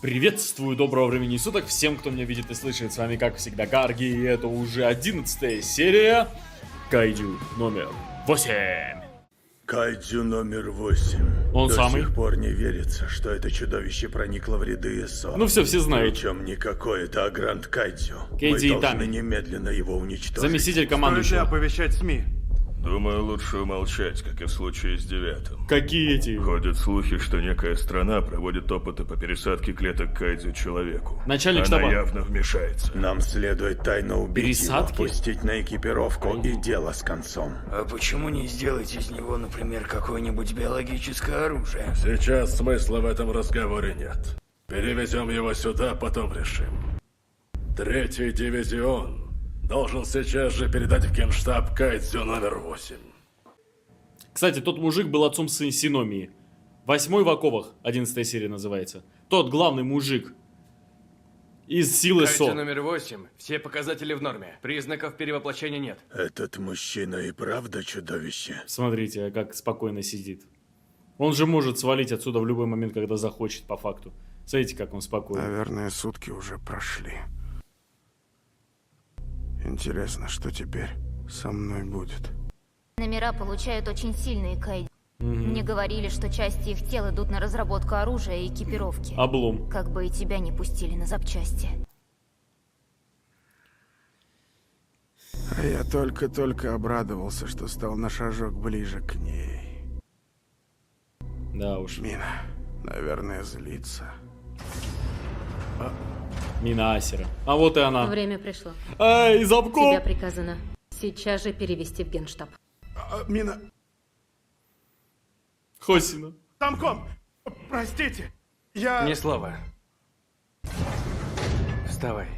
Приветствую, доброго времени суток всем, кто меня видит и слышит. С вами, как всегда, Карги, и это уже 11-я серия Кайдзю номер 8. Кайдзю номер 8. Он До самый. сих пор не верится, что это чудовище проникло в ряды СО. Ну все знают. Причем не какое-то, а Гранд Кайдзю. Кейди Мы должны Итами. немедленно его уничтожить. Заместитель Стоит ли командующего. оповещать СМИ? Думаю, лучше умолчать, как и в случае с 9. Какие эти? Ходят слухи, что некая страна проводит опыты по пересадке клеток Кайдзю человеку. Начальник Она штаба. явно вмешается. Нам следует тайно убить Пересадки? его, пустить на экипировку и дело с концом. А почему не сделать из него, например, какое-нибудь биологическое оружие? Сейчас смысла в этом разговоре нет. Перевезем его сюда, потом решим. 3-й дивизион должен сейчас же передать в генштаб Кайдзю номер 8. Кстати, тот мужик был отцом Синомии. 8-й в оковах, 11-я серия называется. Тот главный мужик из силы Кайдзю СО. номер 8. Все показатели в норме. Признаков перевоплощения нет. Этот мужчина и правда чудовище. Смотрите, как спокойно сидит. Он же может свалить отсюда в любой момент, когда захочет, по факту. Смотрите, как он спокойно. Наверное, сутки уже прошли. Интересно, что теперь со мной будет? Номера получают очень сильные кайдзю. Мне говорили, что части их тел идут на разработку оружия и экипировки. Облом. Как бы и тебя не пустили на запчасти. А я только-только обрадовался, что стал на шажок ближе к ней. Да уж. Мина, наверное, злится. Мина Асера. А вот и она. Время пришло. Эй, Запко! Тебя приказано сейчас же перевести в генштаб. Мина... Хосина. Тамком! Простите! Я... Ни слова. Вставай.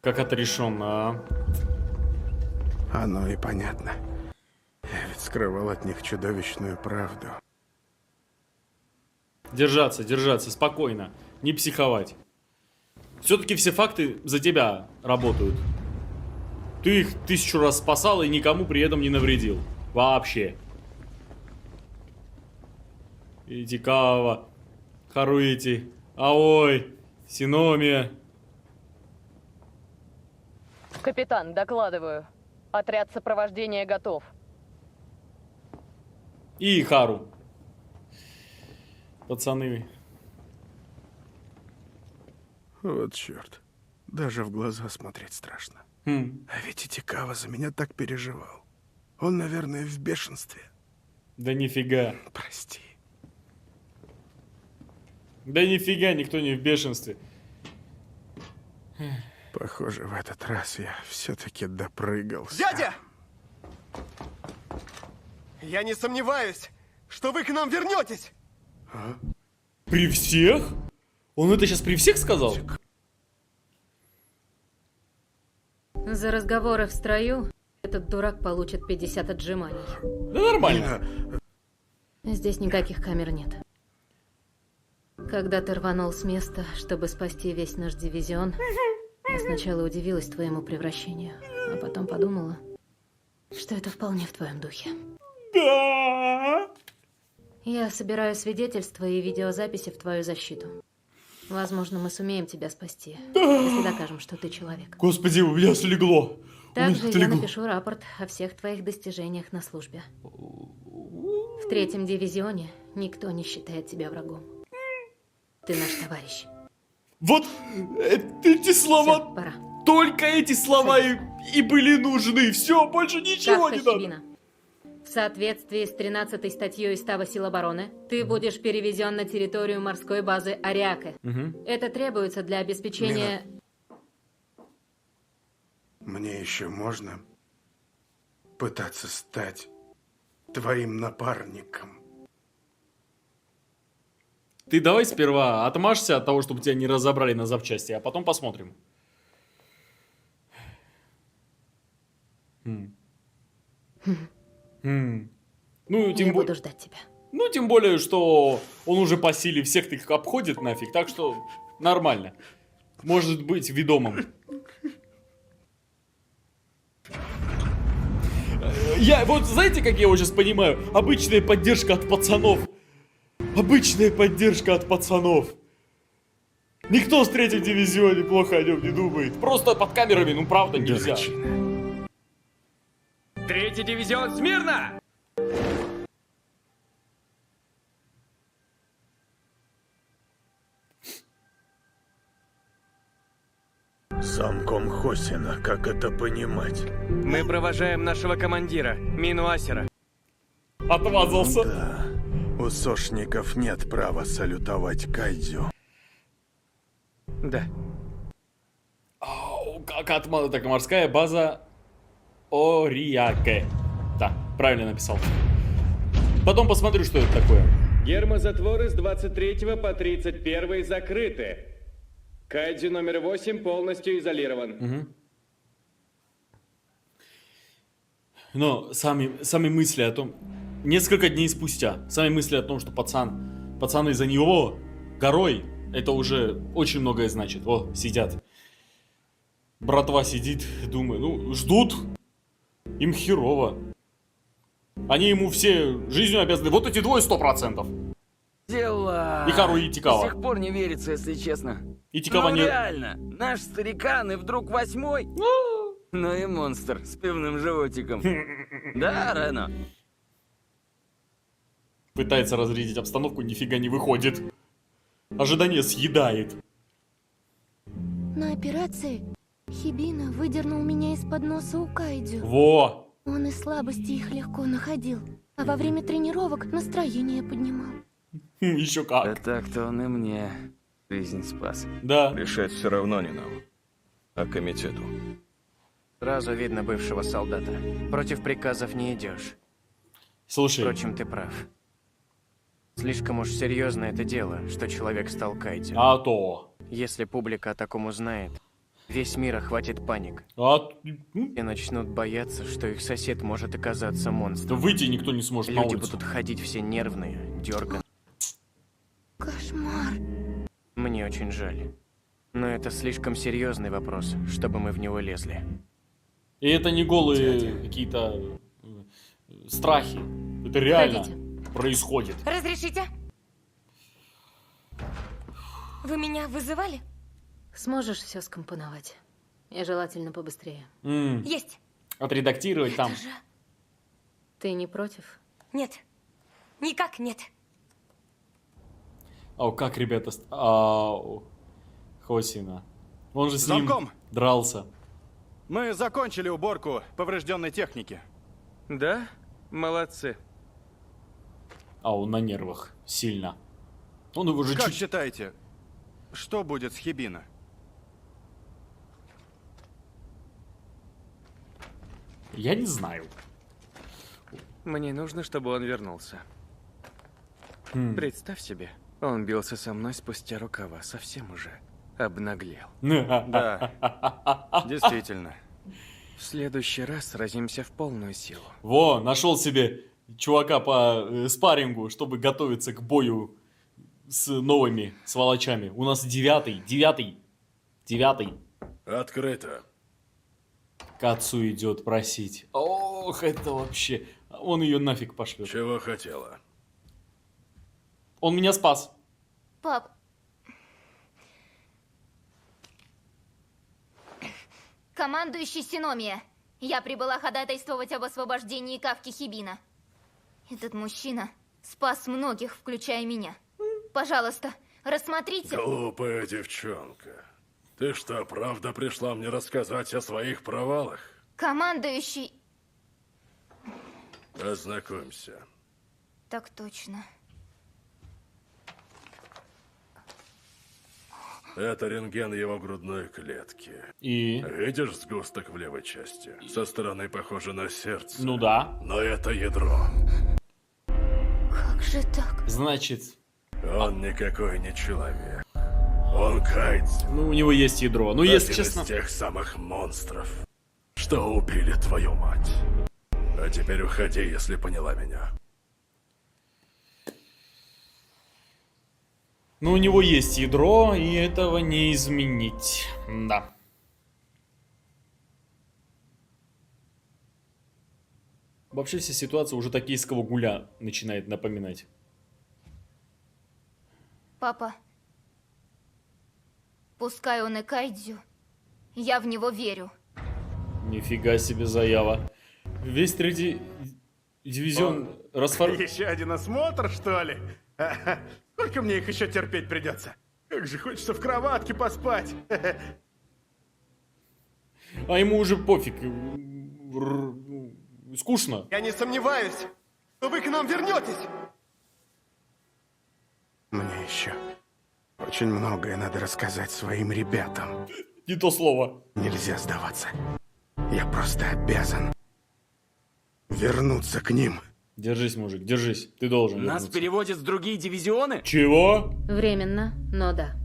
Как отрешенно, а? Оно и понятно. Я ведь скрывал от них чудовищную правду. Держаться, спокойно. Не психовать. Все-таки все факты за тебя работают. Ты их 1000 раз спасал и никому при этом не навредил. Вообще. Итикава, Харуити, Аой, Синомия. Капитан, докладываю. Отряд сопровождения готов. И Хару. Пацаны. Вот черт. Даже в глаза смотреть страшно. А ведь Итикава за меня так переживал. Он, наверное, в бешенстве. Да нифига. Прости. Да нифига, никто не в бешенстве. Похоже, в этот раз я все-таки допрыгался. Дядя! Я не сомневаюсь, что вы к нам вернетесь! При всех? Он это сейчас при всех сказал? За разговоры в строю этот дурак получит 50 отжиманий. Да нормально. Здесь никаких камер нет. Когда ты рванул с места, чтобы спасти весь наш дивизион, я сначала удивилась твоему превращению, а потом подумала, что это вполне в твоем духе. Да. Я собираю свидетельства и видеозаписи в твою защиту. Возможно, мы сумеем тебя спасти, если докажем, что ты человек. Господи, у меня слегло. Также у меня я слегло. напишу рапорт о всех твоих достижениях на службе. В 3-м дивизионе никто не считает тебя врагом. Ты наш товарищ. Вот эти слова, Всё, пора. только эти слова и были нужны. Все, больше ничего не надо. Хахибина. В соответствии с 13-й статьей Устава сил обороны, ты будешь перевезен на территорию морской базы Ариаке. Это требуется для обеспечения... Мне еще можно пытаться стать твоим напарником. Ты давай сперва отмажься от того, чтобы тебя не разобрали на запчасти, а потом посмотрим. Ну, Я буду ждать тебя. Ну, тем более, что он уже по силе всех их обходит нафиг, так что нормально. Может быть ведомым. Я, вот знаете, как я его сейчас понимаю? Обычная поддержка от пацанов. Обычная поддержка от пацанов. Никто в 3-м дивизионе плохо о нем не думает. Просто под камерами, ну правда, нельзя. 3-й дивизион, смирно! Замком Хосина, как это понимать? Мы провожаем нашего командира, Минуасера. Отмазался. Да, у сошников нет права салютовать кайдзю. Да. Ау, как отмазал? Так, морская база Ориаке. Да, правильно написал. Потом посмотрю, что это такое. Гермозатворы с 23 по 31 закрыты. Кайдзю номер 8 полностью изолирован. Но сами мысли о том... Несколько дней спустя, сами мысли о том, что пацаны за него горой, это уже очень многое значит. О, сидят. Братва сидит, думаю, ну, ждут. Им херово. Они ему все жизнью обязаны. Вот эти двое 100%. Дела. Ихару и Итикава. До сих пор не верится, если честно. Итикава Ну не... реально, наш старикан и вдруг 8-й. Ну и монстр с пивным животиком. Да, Рено? Пытается разрядить обстановку, нифига не выходит. Ожидание съедает. На операции Хибина выдернул меня из-под носа у Кайдзю. Во! Он из слабости их легко находил, а во время тренировок настроение поднимал. Еще Да как. так-то он и мне жизнь спас. Да. Решать все равно не нам, а комитету. Сразу видно бывшего солдата. Против приказов не идешь. Слушай, Впрочем, ты прав. Слишком уж серьезно это дело, что человек стал кайдзю. а то... Если публика о таком узнает, весь мир охватит паник. И начнут бояться, что их сосед может оказаться Да монстром. выйти никто не сможет на Люди улицу. будут ходить все нервные, дерганые. Кошмар. Мне очень жаль. Но это слишком серьезный вопрос, чтобы мы в него лезли. И это не голые какие-то страхи. Это реально происходит. Разрешите? Вы меня вызывали? Сможешь все скомпоновать. И желательно побыстрее. Есть. Отредактировать там. Ты не против? Нет. Никак нет. Ау, как, ребята... Ау. Хосина. Он же с ним Замком. дрался. Мы закончили уборку поврежденной техники. Да? Молодцы. А он на нервах. Сильно. Он его же Как чуть... считаете, что будет с Хибина? Я не знаю. Мне нужно, чтобы он вернулся. Представь себе, он бился со мной спустя рукава, совсем уже обнаглел. Да, действительно. В следующий раз сразимся в полную силу. Во, нашел себе чувака по спаррингу, чтобы готовиться к бою с новыми сволочами. У нас 9-й. Открыто. К отцу идет просить. Ох, это вообще... Он ее нафиг пошлет. Чего хотела? Он меня спас. Пап. Командующий Синомия. Я прибыла ходатайствовать об освобождении Кавки Хибина. Этот мужчина спас многих, включая меня. Пожалуйста, рассмотрите... Глупая девчонка. Ты что, правда пришла мне рассказать о своих провалах? Командующий... Ознакомься. Так точно. Это рентген его грудной клетки. И... Видишь сгусток в левой части? Со стороны похоже на сердце. Ну да. Но это ядро. Как же так? Значит... Он никакой не человек. Он кайдзю. Ну, у него есть ядро. Ну, если Один честно... из тех самых монстров, что убили твою мать. А теперь уходи, если поняла меня. Ну, у него есть ядро, и этого не изменить. Да. Вообще вся ситуация уже токийского гуля начинает напоминать. Папа, пускай он и кайдзю, я в него верю. Нифига себе заява. Весь третий дивизион Еще один осмотр, что ли? Сколько мне их еще терпеть придется? Как же хочется в кроватке поспать. А ему уже пофиг. Скучно. Я не сомневаюсь, что вы к нам вернетесь. Мне еще очень многое надо рассказать своим ребятам. Не то слово. Нельзя сдаваться. Я просто обязан вернуться к ним. Держись, мужик, держись. Ты должен Нас вернуться. переводят в другие дивизионы? Чего? Временно, но да.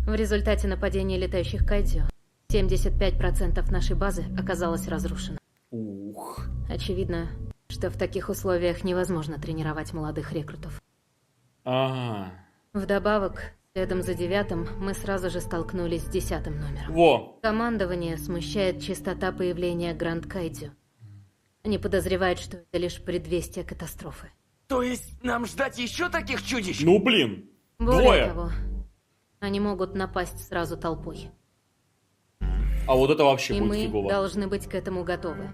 В результате нападения летающих кайдзю 75% нашей базы оказалось разрушено. Ух. Очевидно, что в таких условиях невозможно тренировать молодых рекрутов. Ага. Вдобавок, следом за 9-м мы сразу же столкнулись с 10-м номером. Во. Командование смущает частота появления Гранд Кайдзю. Они подозревают, что это лишь предвестие катастрофы. То есть нам ждать еще таких чудищ? Ну блин. Более Двое. того, они могут напасть сразу толпой. А вот это вообще И будет мы фигово. должны быть к этому готовы.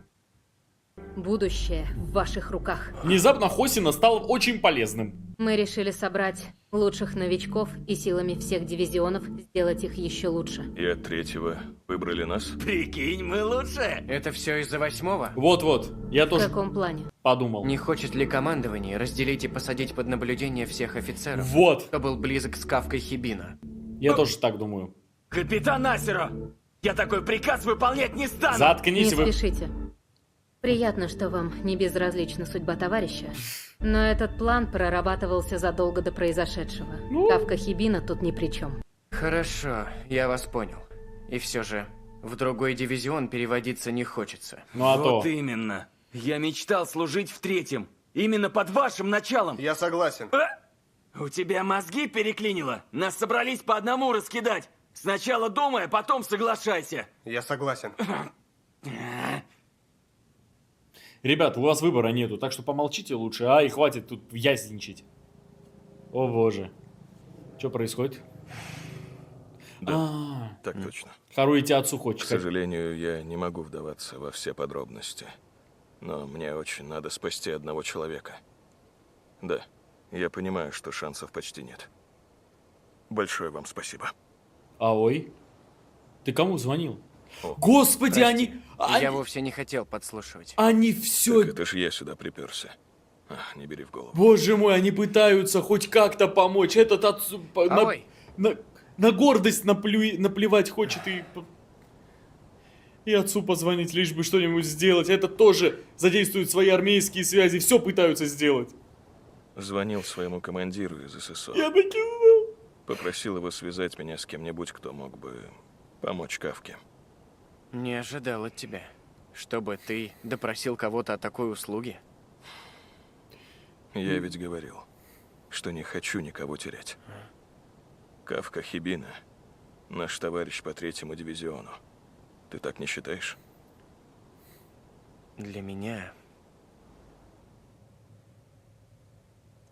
Будущее в ваших руках. Внезапно Хосина стал очень полезным. Мы решили собрать лучших новичков и силами всех дивизионов сделать их еще лучше. И от 3-го выбрали нас? Прикинь, мы лучше. Это все из-за 8-го? Вот-вот. Я В тоже каком плане? подумал. Не хочет ли командование разделить и посадить под наблюдение всех офицеров, Вот. кто был близок с Кавкой Хибина? Я тоже так думаю. Капитан Асеро, я такой приказ выполнять не стану. Заткнись Не вы. спешите. Приятно, что вам не безразлична судьба товарища, но этот план прорабатывался задолго до произошедшего. Кавка Хибина тут ни при чем. Хорошо, я вас понял. И все же, в другой дивизион переводиться не хочется. Ну а Вот то. именно. Я мечтал служить в 3-м. Именно под вашим началом. Я согласен. У тебя мозги переклинило? Нас собрались по одному раскидать. Сначала думай, а потом соглашайся. Я согласен. Ребят, у вас выбора нету, так что помолчите лучше, и хватит тут ясничать. О боже. Что происходит? Да, так точно. Харуити отцу хочет. К сожалению, я не могу вдаваться во все подробности. Но мне очень надо спасти одного человека. Да, я понимаю, что шансов почти нет. Большое вам спасибо. А ой. Ты кому звонил? О, Господи, прости. они... Я вовсе не хотел подслушивать. Они все... Так это ж я сюда приперся. Ах, не бери в голову. Боже мой, они пытаются хоть как-то помочь. Этот отцу... Ой. На гордость наплевать хочет и отцу позвонить, лишь бы что-нибудь сделать. Этот тоже задействует свои армейские связи, все пытаются сделать. Звонил своему командиру из ССО. Я таки знал. Попросил его связать меня с кем-нибудь, кто мог бы помочь Кавке. Не ожидал от тебя, чтобы ты допросил кого-то о такой услуге. Я ведь говорил, что не хочу никого терять. Кавка Хибина, наш товарищ по 3-му дивизиону. Ты так не считаешь? Для меня...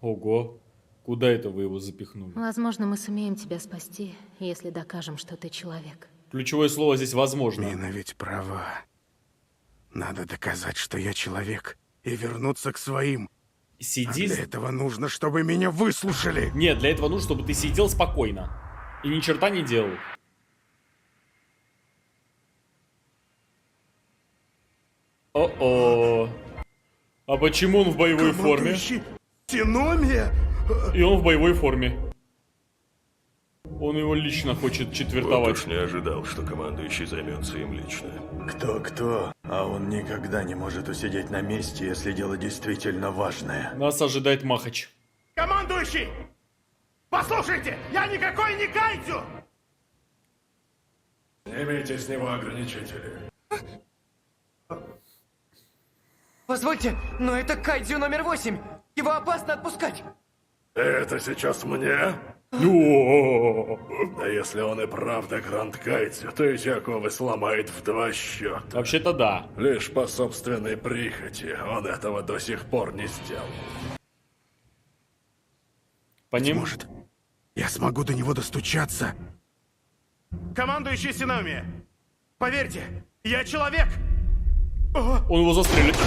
Ого, куда это вы его запихнули? Возможно, мы сумеем тебя спасти, если докажем, что ты человек. Ключевое слово здесь «возможно». Мина ведь права. Надо доказать, что я человек, и вернуться к своим. Сиди... А для этого нужно, чтобы меня выслушали. Нет, для этого нужно, чтобы ты сидел спокойно. И ни черта не делал. О-о. А почему он в боевой форме? Синомия? И он в боевой форме. Он его лично хочет Вот четвертовать. уж не ожидал, что командующий займется им лично. Кто-кто, а он никогда не может усидеть на месте, если дело действительно важное. Нас ожидает Махач. Командующий! Послушайте, я никакой не кайдзю! Снимите с него ограничители. Позвольте, но это Кайдзю номер 8. Его опасно отпускать. Это сейчас мне? Да если он и правда Гранд Кайдзю, то эти оковы сломает в 2 счета. Вообще-то да. Лишь по собственной прихоти он этого до сих пор не сделал. Может, я смогу до него достучаться? Командующий Синами, поверьте, я человек! Он его застрелит.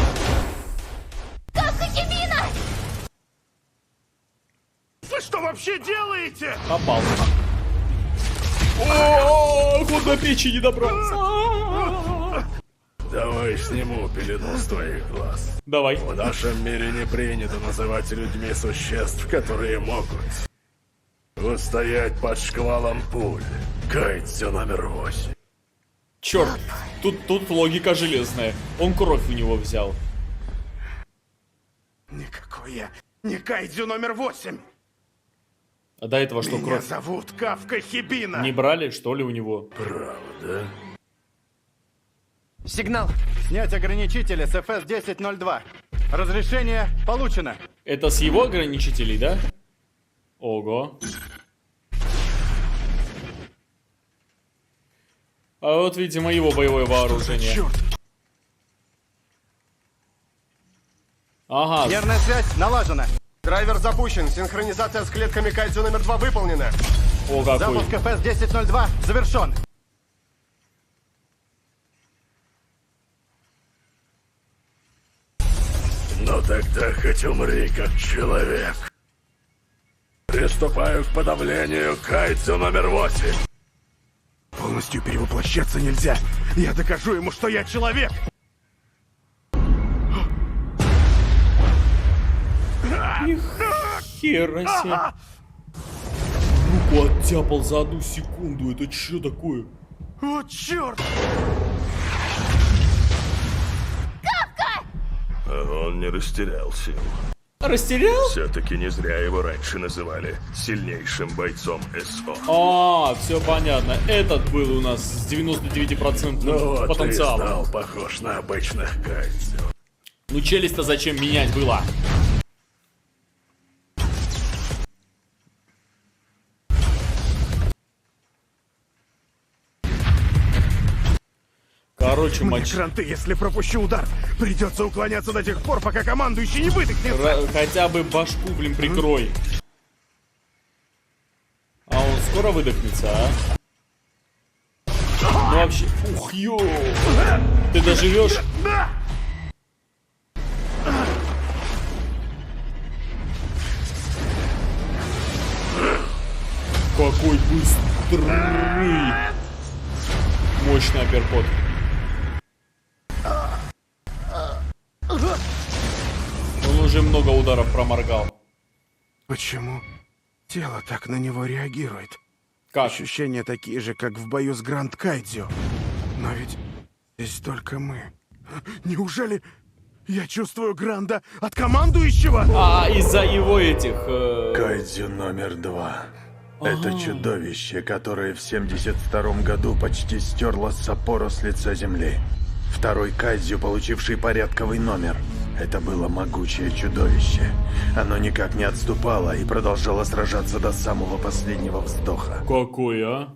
Вы что вообще делаете? Попал. О, он до печи не добрался. Давай сниму пелену с твоих глаз. Давай. В нашем мире не принято называть людьми существ, которые могут устоять под шквалом пуль. Кайдзю номер 8. Черт, тут логика железная. Он кровь у него взял. Никакой я не Кайдзю номер 8. А до этого что, Меня кровь зовут Кафка Хибина. не брали, что ли, у него? Правда? Сигнал. Снять ограничители с FS-1002. Разрешение получено. Это с его ограничителей, да? Ого. А вот, видимо, его боевое вооружение. Черт. Ага. Нервная связь налажена. Драйвер запущен. Синхронизация с клетками Кайдзю номер 2 выполнена. О, какой. Запуск FS-1002 завершен. Ну тогда хоть умри как человек. Приступаю к подавлению Кайдзю номер 8. Полностью перевоплощаться нельзя. Я докажу ему, что я человек. Хера себе. Руку оттяпал за 1 секунду. Это что такое? О, черт! Он не растерял сил. Растерял? Все-таки не зря его раньше называли сильнейшим бойцом СО. А, все понятно. Этот был у нас с 99% Ну вот потенциалом. ты стал похож на обычных Кайдзю. Ну челюсть-то зачем менять было? Короче, Мне матч. кранты, если пропущу удар. Придется уклоняться до тех пор, пока командующий не выдохнет. Хотя бы башку, блин, прикрой. А он скоро выдохнется, а? Ну вообще... Ух, ё! Ты доживешь? Какой быстрый! Мощный апперкот. Он уже много ударов проморгал. Почему тело так на него реагирует? Как? Ощущения такие же, как в бою с Гранд Кайдзю. Но ведь здесь только мы. Неужели я чувствую Гранда от командующего? А, из-за его этих... Кайдзю номер 2. Это чудовище, которое в 72-м году почти стерло Саппоро с лица земли. Второй Кайдзю, получивший порядковый номер. Это было могучее чудовище. Оно никак не отступало и продолжало сражаться до самого последнего вздоха. Какой, а?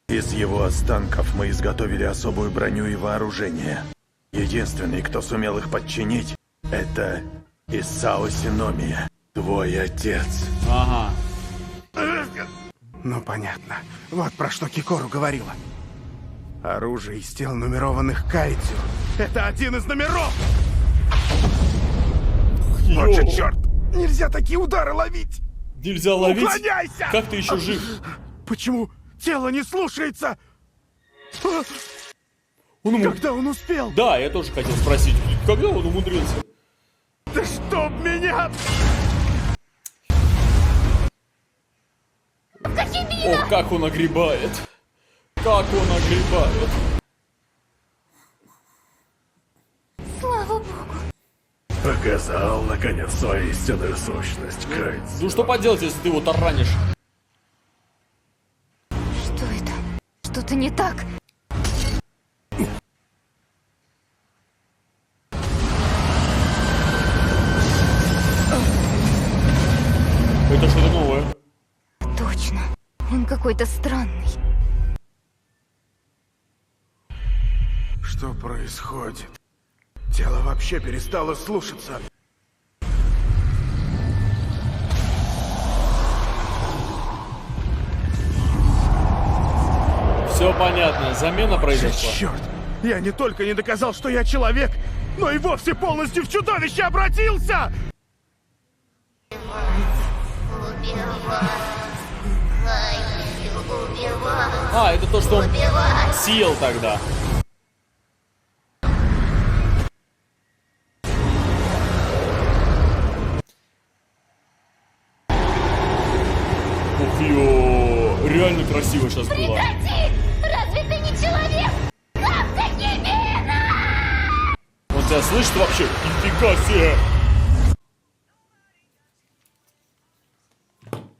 Из его останков мы изготовили особую броню и вооружение. Единственный, кто сумел их подчинить, это Исао Синомия, твой отец. Ага. Ну, понятно. Вот про что Кикору говорила. Оружие из тел нумерованных Кайдзю. Это один из номеров! Вот же черт! Нельзя такие удары ловить! Нельзя ловить? Уклоняйся! Как ты еще жив? Почему тело не слушается? Когда он успел? Да, я тоже хотел спросить. Когда он умудрился? Да чтоб меня! О, как он огребает. Как он огребает. Слава богу. Показал, наконец, свою истинную сущность, Кайдзю. Ну что поделать, если ты его таранишь? Что это? Что-то не так. Это что-то новое. какой-то странный. Что происходит? Тело вообще перестало слушаться. Все понятно, замена произошла. Черт! Я не только не доказал, что я человек, но и вовсе полностью в чудовище обратился! А, это то, что он съел тогда. Ух, ё, реально красиво сейчас было. Прекрати! Разве ты не человек? Как ты химера? Он тебя слышит вообще? Нифига себе!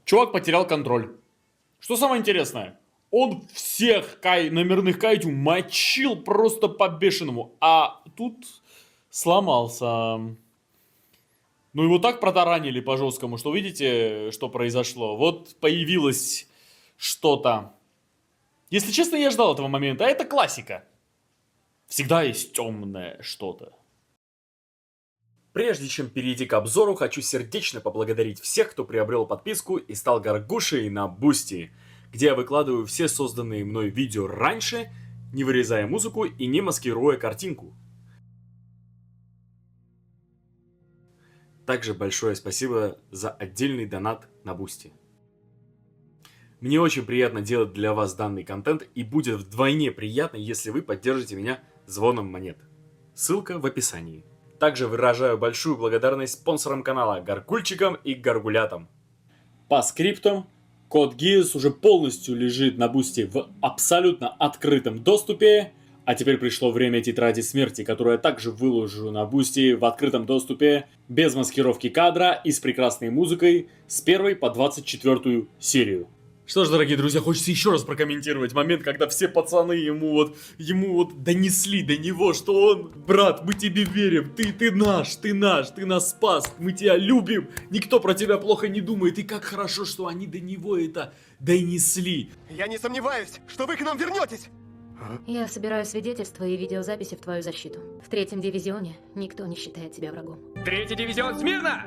Чувак потерял контроль. Что самое интересное? Он всех номерных кайдзю мочил просто по-бешеному. А тут сломался. Ну его так протаранили по-жесткому, что видите, что произошло. Вот появилось что-то. Если честно, я ждал этого момента. А это классика. Всегда есть темное что-то. Прежде чем перейти к обзору, хочу сердечно поблагодарить всех, кто приобрел подписку и стал горгушей на Бусти, где я выкладываю все созданные мной видео раньше, не вырезая музыку и не маскируя картинку. Также большое спасибо за отдельный донат на Бусти. Мне очень приятно делать для вас данный контент, и будет вдвойне приятно, если вы поддержите меня звоном монет. Ссылка в описании. Также выражаю большую благодарность спонсорам канала, Гаргульчикам и Гаргулятам. По скриптам, код GIES уже полностью лежит на Бусти в абсолютно открытом доступе. А теперь пришло время тетради смерти, которую я также выложу на Бусти в открытом доступе, без маскировки кадра и с прекрасной музыкой с 1 по 24 серию. Что ж, дорогие друзья, хочется еще раз прокомментировать момент, когда все пацаны ему вот донесли до него, что он: брат, мы тебе верим, ты наш, ты нас спас, мы тебя любим, никто про тебя плохо не думает, и как хорошо, что они до него это донесли. Я не сомневаюсь, что вы к нам вернетесь! Я собираю свидетельства и видеозаписи в твою защиту. В 3-м дивизионе никто не считает тебя врагом. 3-й дивизион, смирно!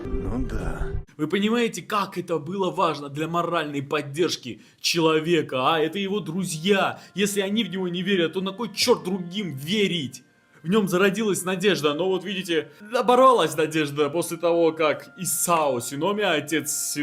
Ну да. Вы понимаете, как это было важно для моральной поддержки человека, а? Это его друзья. Если они в него не верят, то на кой черт другим верить? В нем зародилась надежда, но вот видите, оборвалась надежда после того, как Исао Синоми, отец...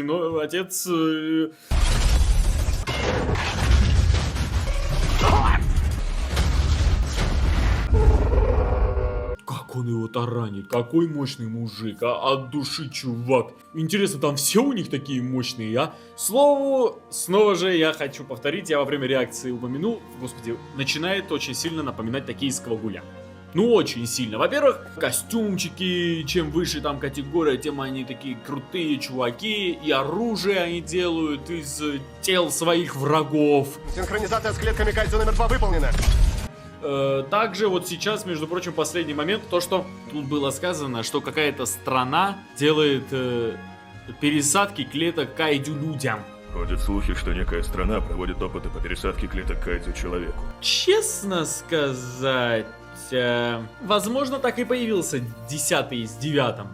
Как он его таранит, какой мощный мужик, а от души чувак. Интересно, там все у них такие мощные, а? Слову, снова же я хочу повторить, я во время реакции упомянул, господи, начинает очень сильно напоминать токийского гуля. Ну, очень сильно. Во-первых, костюмчики, чем выше там категория, тем они такие крутые чуваки, и оружие они делают из тел своих врагов. Синхронизация с клетками кайдзю номер 2 выполнена. Также вот сейчас, между прочим, последний момент, то что тут было сказано, что какая-то страна делает пересадки клеток кайдзю людям. Ходят слухи, что некая страна проводит опыты по пересадке клеток кайдзю человеку. Честно сказать, возможно, так и появился 10-й с 9-м.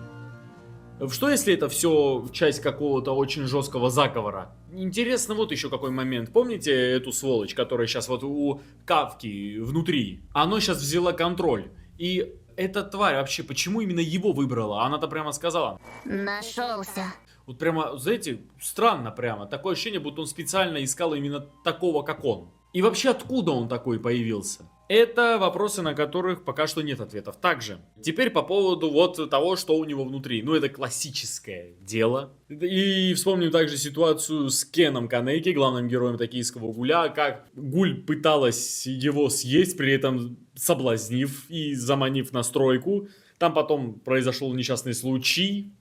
Что если это все часть какого-то очень жесткого заговора? Интересно, вот еще какой момент. Помните эту сволочь, которая сейчас вот у Кавки внутри? Оно сейчас взяло контроль. И эта тварь вообще, почему именно его выбрала? Она-то прямо сказала. Нашелся. Вот прямо, знаете, странно прямо. Такое ощущение, будто он специально искал именно такого, как он. И вообще, откуда он такой появился? Это вопросы, на которых пока что нет ответов. Также, теперь по поводу вот того, что у него внутри. Ну, это классическое дело. И вспомним также ситуацию с Кеном Канеки, главным героем токийского гуля, как гуль пыталась его съесть, при этом соблазнив и заманив на стройку. Там потом произошел несчастный случай.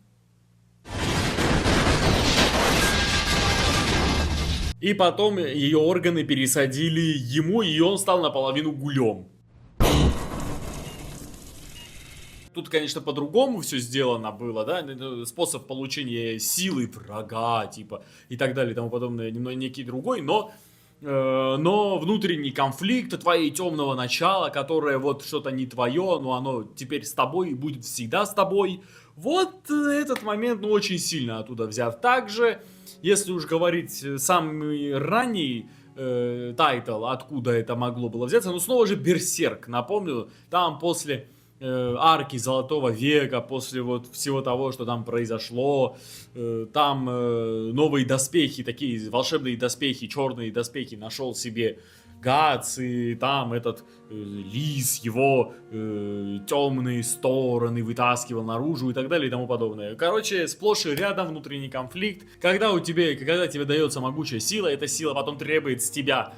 И потом ее органы пересадили ему, и он стал наполовину гулем. Тут, конечно, по-другому все сделано было, да, способ получения силы врага, типа, и так далее, и тому подобное, некий другой, но внутренний конфликт твоей темного начала, которое вот что-то не твое, но оно теперь с тобой и будет всегда с тобой. Вот этот момент, ну, очень сильно оттуда взят. Также, если уж говорить самый ранний тайтл, откуда это могло было взяться, ну, снова же Берсерк, напомню, там после арки Золотого века, после вот всего того, что там произошло, там новые доспехи, такие волшебные доспехи, черные доспехи нашел себе Гац, и там этот лис его темные стороны вытаскивал наружу и так далее и тому подобное. Короче, сплошь и рядом внутренний конфликт. Когда тебе дается могучая сила, эта сила потом требует с тебя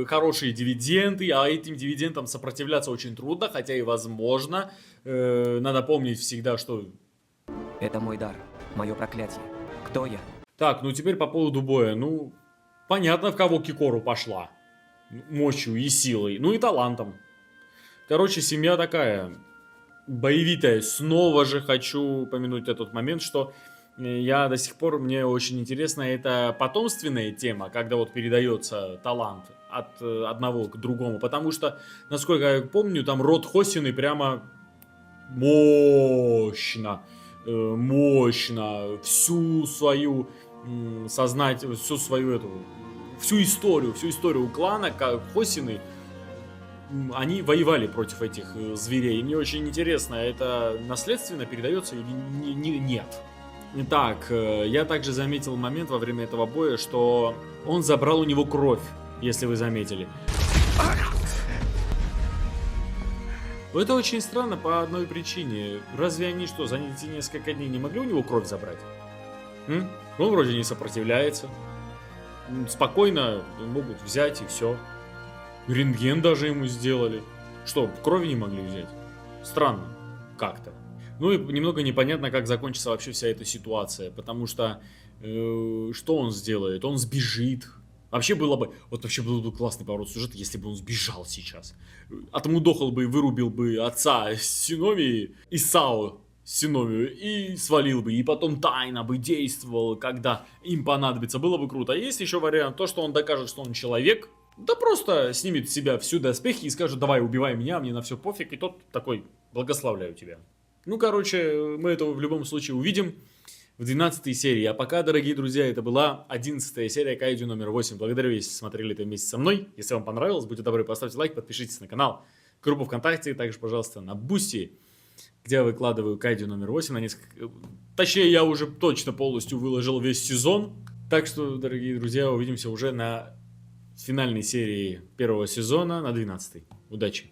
хорошие дивиденды, а этим дивидендам сопротивляться очень трудно, хотя и возможно. Надо помнить всегда, что... Это мой дар, мое проклятие. Кто я? Так, ну теперь по поводу боя. Ну, понятно, в кого Кикору пошла. Мощью и силой, ну и талантом. Короче, семья такая боевитая. Снова же хочу упомянуть этот момент, что я до сих пор, мне очень интересна эта потомственная тема, когда вот передается талант от одного к другому. Потому что, насколько я помню, там род Хосины прямо мощно всю свою всю историю клана, как Хосины, они воевали против этих зверей. И мне очень интересно, это наследственно передается или нет. Итак, я также заметил момент во время этого боя, что он забрал у него кровь, если вы заметили. Это очень странно по одной причине. Разве они что, за эти несколько дней не могли у него кровь забрать? Он вроде не сопротивляется. Спокойно могут взять и все. Рентген даже ему сделали. Что, крови не могли взять? Странно. Как-то. Ну и немного непонятно, как закончится вообще вся эта ситуация. Потому что что он сделает? Он сбежит. Вообще был бы классный поворот сюжета, если бы он сбежал сейчас. Отмудохал бы и вырубил бы отца Синовии, Исао Синовию, и свалил бы, и потом тайно бы действовал, когда им понадобится. Было бы круто. А есть еще вариант, то, что он докажет, что он человек, да просто снимет с себя всю доспехи и скажет: давай, убивай меня, мне на все пофиг, и тот такой: благословляю тебя. Ну, короче, мы это в любом случае увидим в 12-й серии. А пока, дорогие друзья, это была 11-я серия Кайдзю номер 8. Благодарю, если смотрели это вместе со мной. Если вам понравилось, будьте добры, поставьте лайк, подпишитесь на канал, группу ВКонтакте, также, пожалуйста, на Бусти, где я выкладываю Кайдзю номер 8 на несколько... Точнее, я уже точно полностью выложил весь сезон. Так что, дорогие друзья, увидимся уже на финальной серии первого сезона, на 12-й. Удачи!